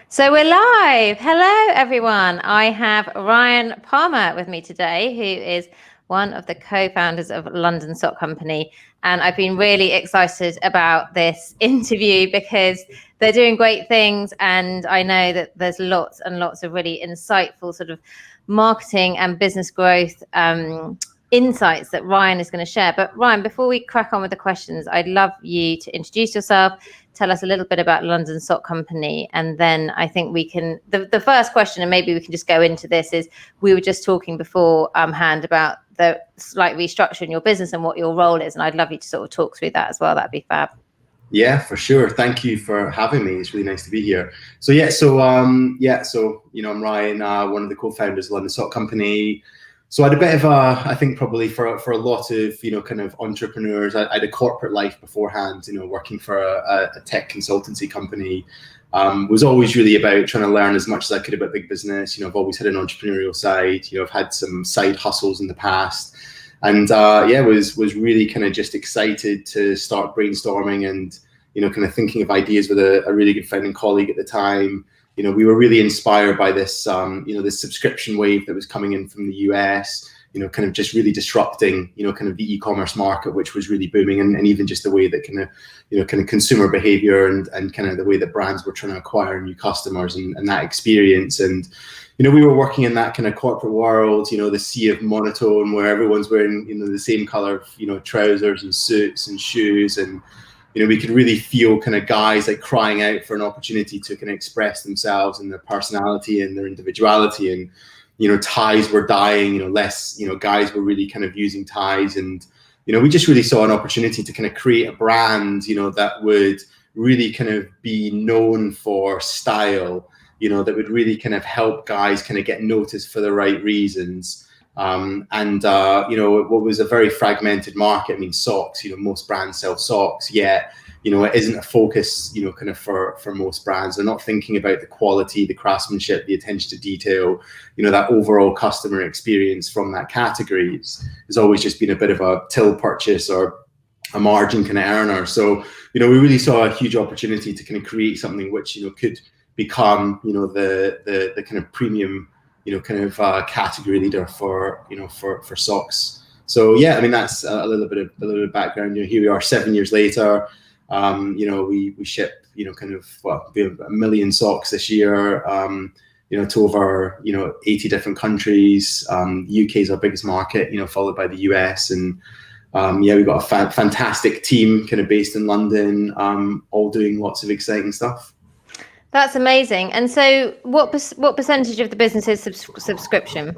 So we're live. Hello, everyone. I have Ryan Palmer with me today, who is one of the co-founders of London Sock Company. And I've been really excited about this interview because they're doing great things. And I know that there's lots and lots of really insightful sort of marketing and business growth insights that Ryan is going to share. But Ryan, before we crack on with the questions, I'd love you to introduce yourself, tell us a little bit about London Sock Company, and then I think we can, the first question, and maybe we can just go into this, is we were just talking beforehand about the slight restructure in your business and what your role is, and I'd love you to sort of talk through that as well. That'd be fab. Yeah, for sure. Thank you for having me. It's really nice to be here. I'm Ryan, one of the co-founders of London Sock Company. So I had a bit of I think probably for a lot of, kind of entrepreneurs, I had a corporate life beforehand, working for a tech consultancy company. Was always really about trying to learn as much as I could about big business. I've always had an entrepreneurial side. I've had some side hustles in the past. And was really kind of just excited to start brainstorming and, kind of thinking of ideas with a really good friend and colleague at the time. We were really inspired by this, this subscription wave that was coming in from the US, kind of just really disrupting, kind of the e-commerce market, which was really booming, and even just the way that kind of consumer behavior and kind of the way that brands were trying to acquire new customers and that experience. And, we were working in that kind of corporate world, the sea of monotone where everyone's wearing, the same color of, trousers and suits and shoes. And, we could really feel kind of guys like crying out for an opportunity to kind of express themselves and their personality and their individuality. And, ties were dying, less, guys were really kind of using ties. And, we just really saw an opportunity to kind of create a brand, that would really kind of be known for style, that would really kind of help guys kind of get noticed for the right reasons. What was a very fragmented market. I mean, socks, most brands sell socks, yet, it isn't a focus, kind of for most brands. They're not thinking about the quality, the craftsmanship, the attention to detail, that overall customer experience from that category. It's always just been a bit of a till purchase or a margin kind of earner. So, we really saw a huge opportunity to kind of create something which, could become, the kind of premium, kind of category leader for socks. So yeah, I mean, that's a little bit of background. Here we are 7 years later. We ship kind of we have 1 million socks this year. To over 80 different countries. UK is our biggest market. Followed by the US. And we've got a fantastic team kind of based in London, all doing lots of exciting stuff. That's amazing. And so what percentage of the business is subscription?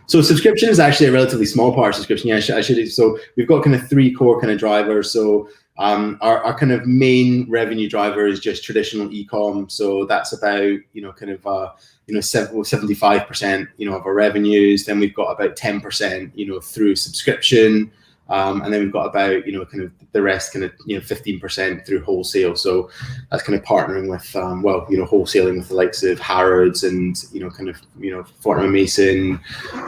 So subscription is actually a relatively small part of subscription. Yeah, I should. So we've got kind of 3 core kind of drivers. So our kind of main revenue driver is just traditional e-com. So that's about, kind of, 75%, of our revenues. Then we've got about 10%, through subscription. And then we've got about, kind of the rest, kind of, 15% through wholesale. So that's kind of partnering with, wholesaling with the likes of Harrods and, kind of, Fortnum & Mason,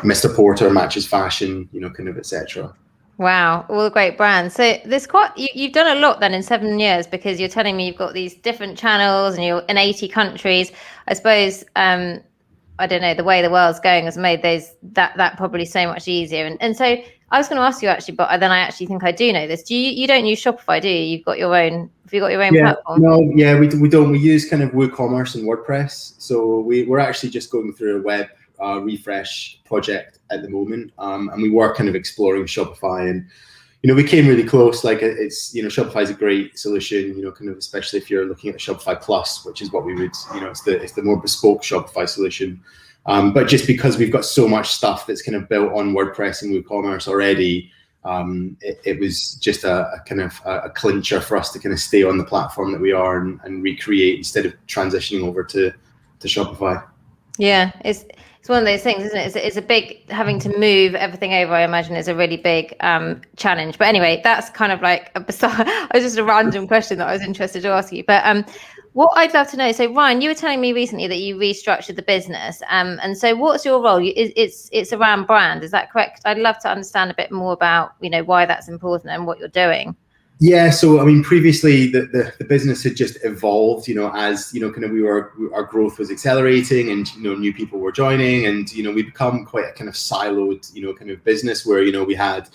Mr. Porter, Matches Fashion, kind of, etc. Wow, all the great brands. So there's you've done a lot then in 7 years, because you're telling me you've got these different channels and you're in 80 countries. I suppose, I don't know, the way the world's going has made that probably so much easier. And so I was going to ask you actually, but then I actually think I do know this. You don't use Shopify, do you? Have you got your own platform? No, yeah, we don't. We use kind of WooCommerce and WordPress. So we're actually just going through a web refresh project at the moment, and we were kind of exploring Shopify, and we came really close. Like it's Shopify is a great solution, kind of, especially if you're looking at the Shopify Plus, which is what we would, it's the more bespoke Shopify solution. But just because we've got so much stuff that's kind of built on WordPress and WooCommerce already, it was just a kind of a clincher for us to kind of stay on the platform that we are and recreate instead of transitioning over to Shopify. Yeah, it's one of those things, isn't it? It's a big, having to move everything over, I imagine, is a really big challenge. But anyway, that's kind of like it was just a random question that I was interested to ask you. But what I'd love to know, so Ryan, you were telling me recently that you restructured the business. And so what's your role? It's around brand, is that correct? I'd love to understand a bit more about, why that's important and what you're doing. Yeah, so I mean, previously the business had just evolved, as kind of our growth was accelerating, and new people were joining, and we become quite a kind of siloed, kind of business where we had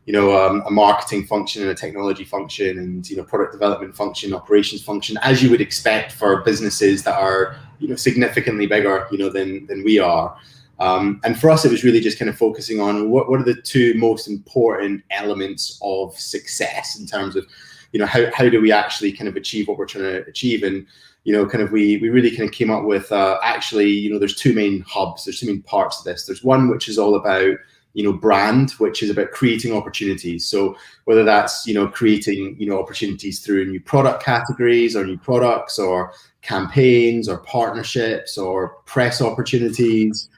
a marketing function and a technology function, and product development function, operations function, as you would expect for businesses that are significantly bigger than we are. And for us, it was really just kind of focusing on what are the two most important elements of success in terms of, how do we actually kind of achieve what we're trying to achieve. And, kind of we really kind of came up with actually, there's two main hubs, there's two main parts of this. There's one which is all about, brand, which is about creating opportunities. So whether that's, creating, opportunities through new product categories or new products or campaigns or partnerships or press opportunities.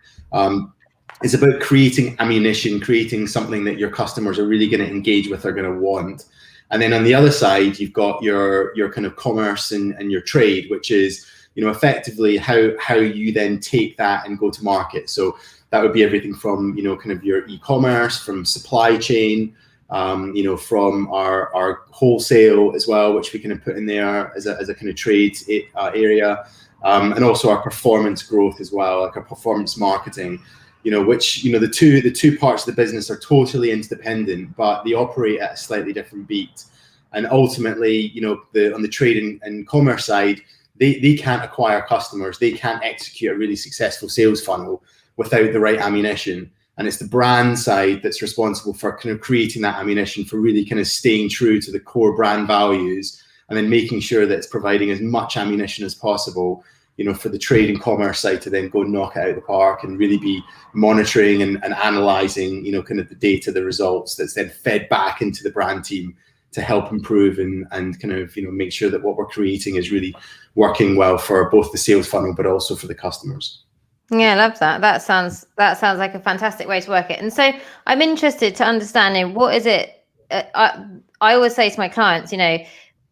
It's about creating ammunition, creating something that your customers are really going to engage with, are going to want. And then on the other side, you've got your kind of commerce and your trade, which is, effectively how you then take that and go to market. So that would be everything from, kind of your e-commerce, from supply chain, from our wholesale as well, which we kind of put in there as a kind of trade area. And also our performance growth as well, like our performance marketing, which, the two parts of the business are totally interdependent, but they operate at a slightly different beat. And ultimately, on the trade and commerce side, they can't acquire customers. They can't execute a really successful sales funnel without the right ammunition. And it's the brand side that's responsible for kind of creating that ammunition, for really kind of staying true to the core brand values, and then making sure that it's providing as much ammunition as possible, for the trade and commerce side to then go knock it out of the park and really be monitoring and analyzing, kind of the data, the results that's then fed back into the brand team to help improve and kind of, make sure that what we're creating is really working well for both the sales funnel, but also for the customers. Yeah, I love that. That sounds like a fantastic way to work it. And so I'm interested to understanding, what is it? I always say to my clients,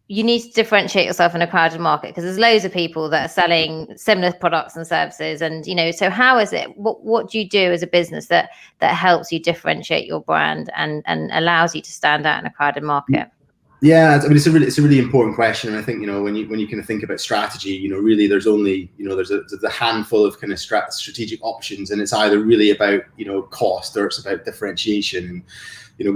you need to differentiate yourself in a crowded market, because there's loads of people that are selling similar products and services. And, so how is it, what do you do as a business that helps you differentiate your brand and allows you to stand out in a crowded market? Yeah, I mean, it's a really important question. And I think, when you kind of think about strategy, really there's only, there's a handful of kind of strategic options, and it's either really about, cost, or it's about differentiation. And,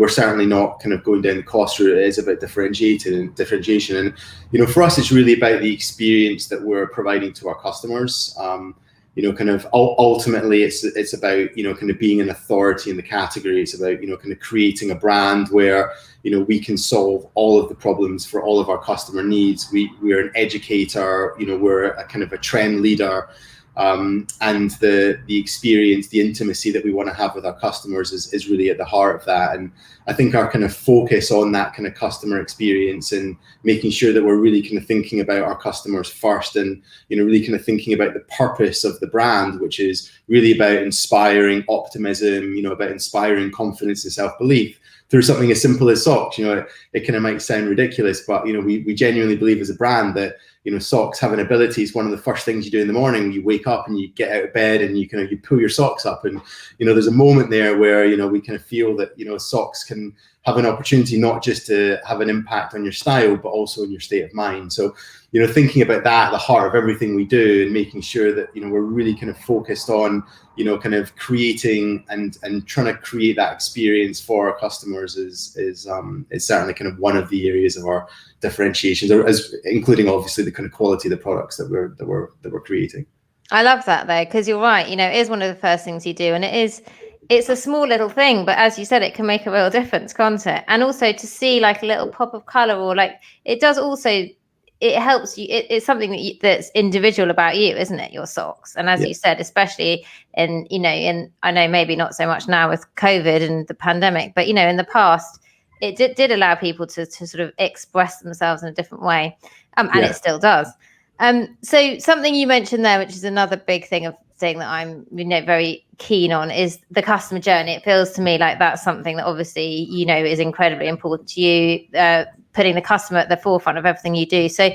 we're certainly not kind of going down the cost route. It is about differentiation. And, for us, it's really about the experience that we're providing to our customers. Kind of ultimately it's about, kind of being an authority in the category. It's about, kind of creating a brand where, we can solve all of the problems for all of our customer needs. We're an educator, we're a kind of a trend leader. And the experience, the intimacy that we want to have with our customers is really at the heart of that. And I think our kind of focus on that kind of customer experience and making sure that we're really kind of thinking about our customers first, and really kind of thinking about the purpose of the brand, which is really about inspiring optimism, about inspiring confidence and self-belief through something as simple as socks. It kind of might sound ridiculous, but we genuinely believe as a brand that socks have an ability. It's one of the first things you do in the morning. You wake up and you get out of bed and you pull your socks up, and there's a moment there where we kind of feel that socks can have an opportunity not just to have an impact on your style, but also in your state of mind. So thinking about that at the heart of everything we do, and making sure that we're really kind of focused on kind of creating and trying to create that experience for our customers is certainly kind of one of the areas of our differentiations, as including obviously the kind of quality of the products that we're creating. I love that though, because you're right. It is one of the first things you do, and it's a small little thing, but as you said, it can make a real difference, can't it? And also to see like a little pop of color, or like it does also, it helps you. It's something that's individual about you, isn't it? Your socks. And as you said, especially in I know maybe not so much now with COVID and the pandemic, but in the past, it did allow people to sort of express themselves in a different way, and it still does. So something you mentioned there, which is another big thing that I'm very keen on, is the customer journey. It feels to me like that's something that obviously is incredibly important to you, putting the customer at the forefront of everything you do. So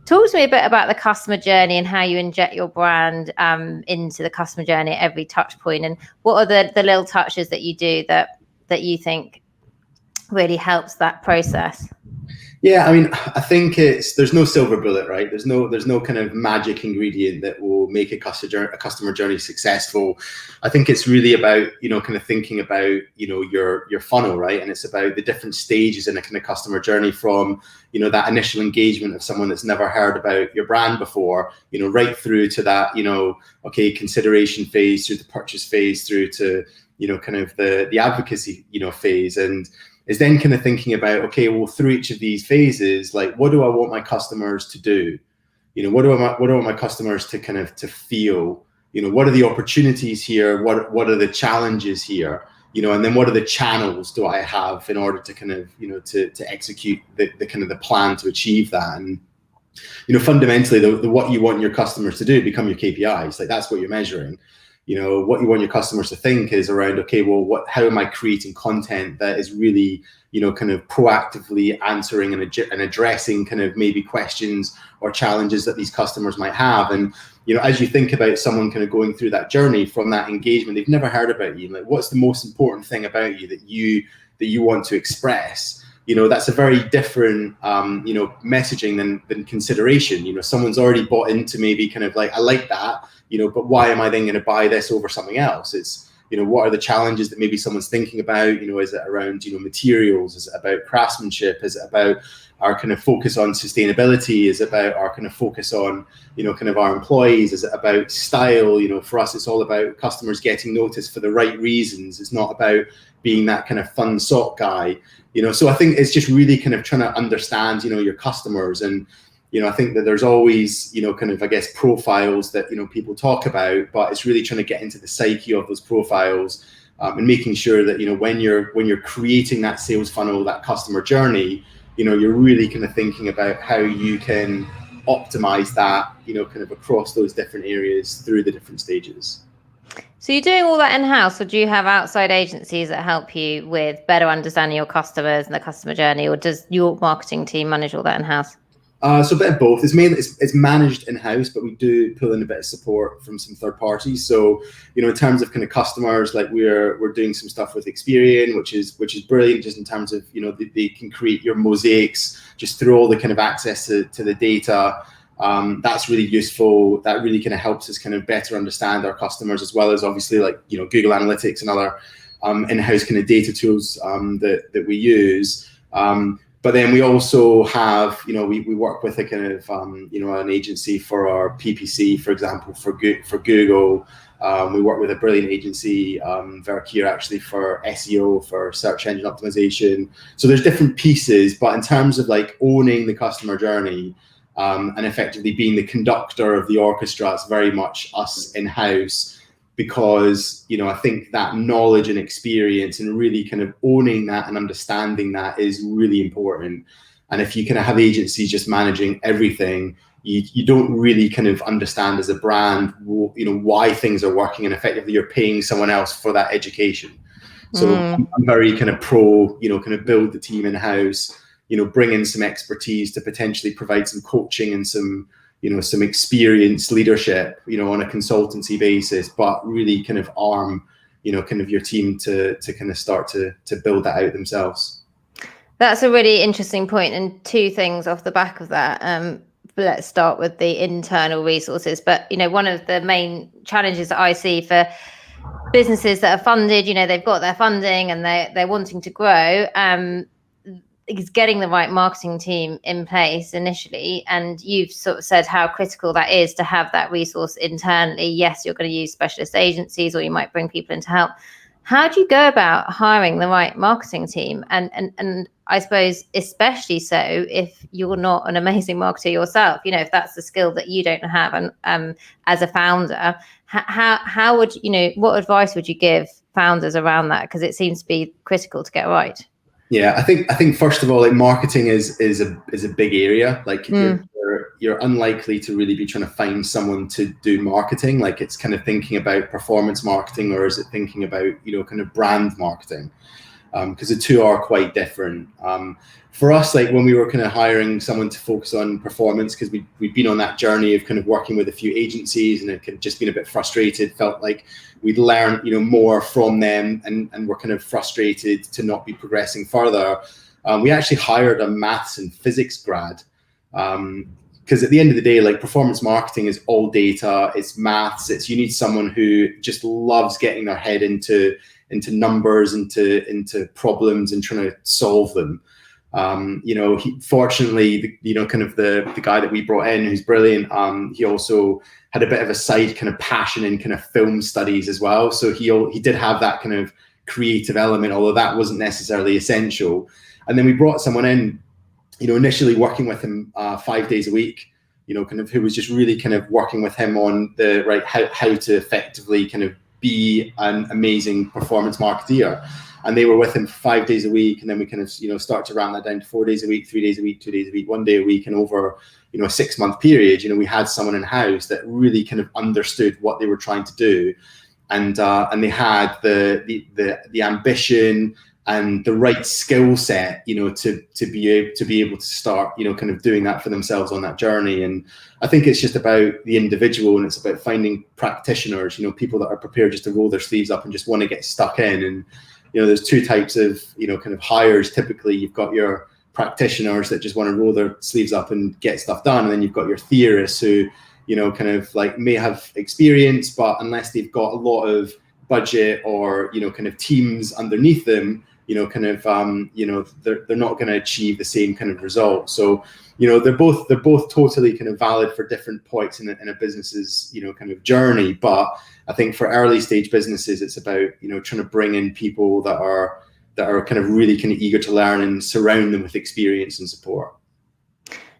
talk to me a bit about the customer journey and how you inject your brand into the customer journey at every touch point, and what are the little touches that you do that you think really helps that process? Yeah, I mean, I think there's no silver bullet, right? There's no kind of magic ingredient that will make a customer journey successful. I think it's really about, kind of thinking about, your funnel, right? And it's about the different stages in a kind of customer journey from, that initial engagement of someone that's never heard about your brand before, right through to that, okay, consideration phase, through the purchase phase, through to, kind of the advocacy, phase. And is then kind of thinking about, okay, well, through each of these phases, like, what do I want my customers to do? What do I want my customers to kind of to feel? What are the opportunities here? What are the challenges here? And then what are the channels do I have in order to kind of, to execute the kind of the plan to achieve that? And, fundamentally, the what you want your customers to do become your KPIs. Like, that's what you're measuring. What you want your customers to think is around, okay, well, how am I creating content that is really, kind of proactively answering and addressing kind of maybe questions or challenges that these customers might have. And, as you think about someone kind of going through that journey from that engagement, they've never heard about you. Like, what's the most important thing about you that you want to express? That's a very different, messaging than consideration. Someone's already bought into maybe kind of like, I like that, but why am I then going to buy this over something else? It's, what are the challenges that maybe someone's thinking about? Is it around, materials? Is it about craftsmanship? Is it about our kind of focus on sustainability? Is it about our kind of focus on, kind of our employees? Is it about style? For us, it's all about customers getting noticed for the right reasons. It's not about being that kind of fun sock guy. So I think it's just really kind of trying to understand, your customers. And, I think that there's always, kind of, I guess, profiles that, people talk about, but it's really trying to get into the psyche of those profiles, and making sure that, when you're creating that sales funnel, that customer journey, you're really kind of thinking about how you can optimize that, kind of across those different areas through the different stages. So you're doing all that in-house, or do you have outside agencies that help you with better understanding your customers and the customer journey, or does your marketing team manage all that in-house? So a bit of both. It's managed in-house, but we do pull in a bit of support from some third parties. So, in terms of kind of customers, like we're doing some stuff with Experian, which is brilliant, just in terms of, they can create your mosaics just through all the kind of access to the data. That's really useful. That really kind of helps us kind of better understand our customers, as well as obviously like, Google Analytics and other in-house kind of data tools that we use. But then we also have, we work with a kind of, an agency for our PPC, for example, for Google. We work with a brilliant agency, Verkeer, actually, for SEO, for search engine optimization. So there's different pieces, but in terms of like owning the customer journey, and effectively being the conductor of the orchestra, it's very much us in-house. Because, I think that knowledge and experience and really kind of owning that and understanding that is really important. And if you kind of have agencies just managing everything, you don't really kind of understand as a brand, why things are working, and effectively you're paying someone else for that education. So I'm very kind of pro, kind of build the team in-house, bring in some expertise to potentially provide some coaching and some experienced leadership, on a consultancy basis, but really kind of arm, kind of your team to kind of start to build that out themselves. That's a really interesting point, and two things off the back of that. Let's start with the internal resources. But, one of the main challenges that I see for businesses that are funded, they've got their funding and they're wanting to grow, is getting the right marketing team in place initially. And you've sort of said how critical that is to have that resource internally. Yes, you're going to use specialist agencies, or you might bring people in to help. How do you go about hiring the right marketing team? And I suppose especially so if you're not an amazing marketer yourself, if that's the skill that you don't have, and as a founder, how would what advice would you give founders around that? Because it seems to be critical to get right. Yeah, I think first of all, like, marketing is a big area. Like, you're unlikely to really be trying to find someone to do marketing. Like, it's kind of thinking about performance marketing, or is it thinking about, kind of brand marketing? Because the two are quite different. For us, like, when we were kind of hiring someone to focus on performance, because we'd been on that journey of kind of working with a few agencies, and it had just been a bit frustrated, felt like we'd learned, more from them, and we're kind of frustrated to not be progressing further. we actually hired a maths and physics grad. Because at the end of the day, like, performance marketing is all data, it's maths, you need someone who just loves getting their head into numbers, into problems and trying to solve them. Fortunately, the guy that we brought in, who's brilliant, he also had a bit of a side kind of passion in kind of film studies as well. So he did have that kind of creative element, although that wasn't necessarily essential. And then we brought someone in, initially working with him 5 days a week, who was just really kind of working with him on how to effectively kind of be an amazing performance marketeer. And they were with him 5 days a week, and then we kind of start to round that down to 4 days a week, 3 days a week, 2 days a week, 1 day a week, and over a 6 month period, we had someone in house that really kind of understood what they were trying to do, and they had the ambition and the right skill set, to be able to start, kind of doing that for themselves on that journey. And I think it's just about the individual, and it's about finding practitioners, people that are prepared just to roll their sleeves up and just want to get stuck in. And there's two types of kind of hires. Typically, you've got your practitioners that just want to roll their sleeves up and get stuff done, and then you've got your theorists who kind of like may have experience, but unless they've got a lot of budget or kind of teams underneath them, they're not going to achieve the same kind of result. So they're both totally kind of valid for different points in a business's kind of journey. But I think for early stage businesses, it's about trying to bring in people that are kind of really kind of eager to learn and surround them with experience and support.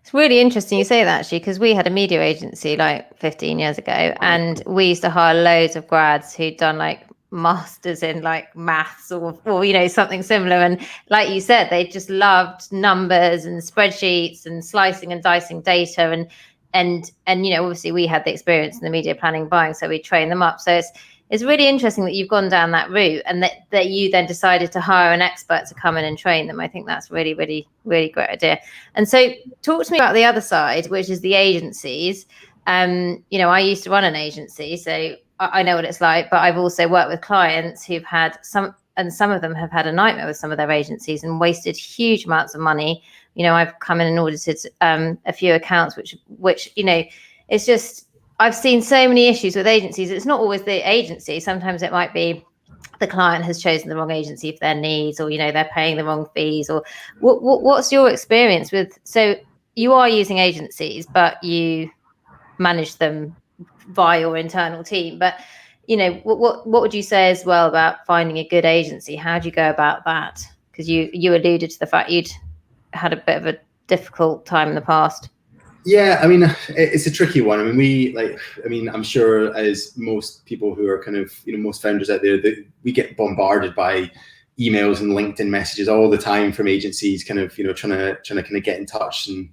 It's really interesting you say that, actually, because we had a media agency like 15 years ago, and we used to hire loads of grads who'd done like masters in like maths or something similar, and like you said, they just loved numbers and spreadsheets and slicing and dicing data, and obviously we had the experience in the media planning buying, so we trained them up. So it's really interesting that you've gone down that route, and that you then decided to hire an expert to come in and train them. I think that's really, really, really great idea. And so talk to me about the other side, which is the agencies. I used to run an agency, so I know what it's like, but I've also worked with clients who've had some of them have had a nightmare with some of their agencies and wasted huge amounts of money. I've come in and audited a few accounts, which it's just, I've seen so many issues with agencies. It's not always the agency. Sometimes it might be the client has chosen the wrong agency for their needs, or they're paying the wrong fees. Or what's your experience with? So you are using agencies, but you manage them via your internal team. But what would you say as well about finding a good agency? How do you go about that? Because you alluded to the fact you'd had a bit of a difficult time in the past. Yeah, I mean, it's a tricky one. I mean, I'm sure, as most people who are kind of, most founders out there, that we get bombarded by emails and LinkedIn messages all the time from agencies, kind of, trying to kind of get in touch and,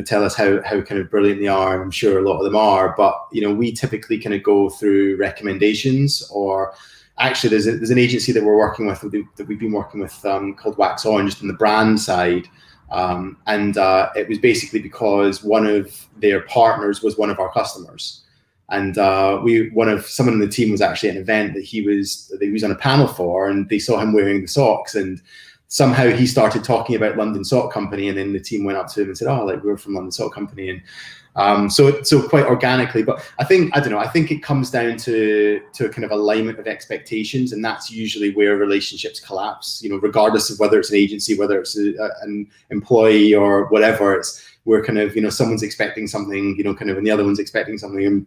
tell us how kind of brilliant they are. And I'm sure a lot of them are, but, we typically kind of go through recommendations. Or actually there's an agency that we're working with, that we've been working with, called Wax On, just on the brand side. It was basically because one of their partners was one of our customers, and someone in the team was actually at an event that he was on a panel for, and they saw him wearing the socks, and somehow he started talking about London Sock Company, and then the team went up to him and said, "Oh, like, we're from London Sock Company." And so quite organically. But I think it comes down to a kind of alignment of expectations, and that's usually where relationships collapse, regardless of whether it's an agency, whether it's an employee or whatever. It's where kind of, someone's expecting something, kind of, and the other one's expecting something. And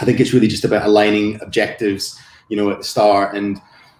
I think it's really just about aligning objectives, at the start. And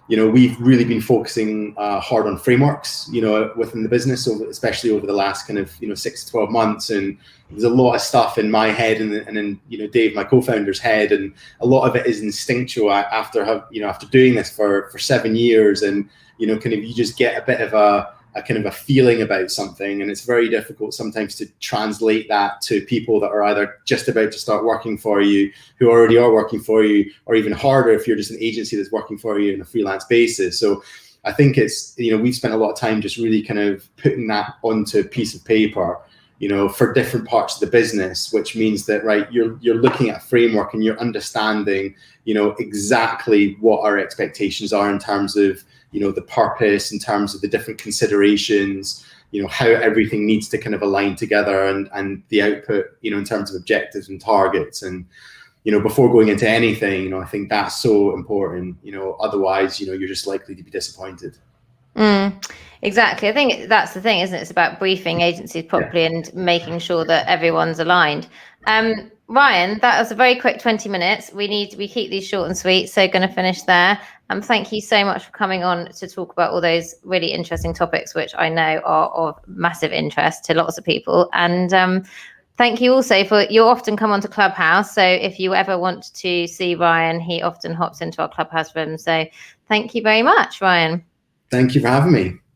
we've really been focusing hard on frameworks, within the business, especially over the last kind of 6 to 12 months. And there's a lot of stuff in my head and in Dave, my co-founder's head, and a lot of it is instinctual after doing this for 7 years. And kind of, you just get a bit of a kind of a feeling about something, and it's very difficult sometimes to translate that to people that are either just about to start working for you, who already are working for you, or even harder if you're just an agency that's working for you on a freelance basis. So I think it's, we've spent a lot of time just really kind of putting that onto a piece of paper, for different parts of the business, which means that, right, you're looking at a framework and you're understanding, exactly what our expectations are in terms of, the purpose in terms of the different considerations, how everything needs to kind of align together, and the output, in terms of objectives and targets. And, before going into anything, I think that's so important, otherwise, you're just likely to be disappointed. Exactly. I think that's the thing, isn't it? It's about briefing agencies properly and making sure that everyone's aligned. Ryan, that was a very quick 20 minutes. We keep these short and sweet, so going to finish there. Thank you so much for coming on to talk about all those really interesting topics, which I know are of massive interest to lots of people. And thank you also you often come onto Clubhouse. So if you ever want to see Ryan, he often hops into our Clubhouse room. So thank you very much, Ryan. Thank you for having me.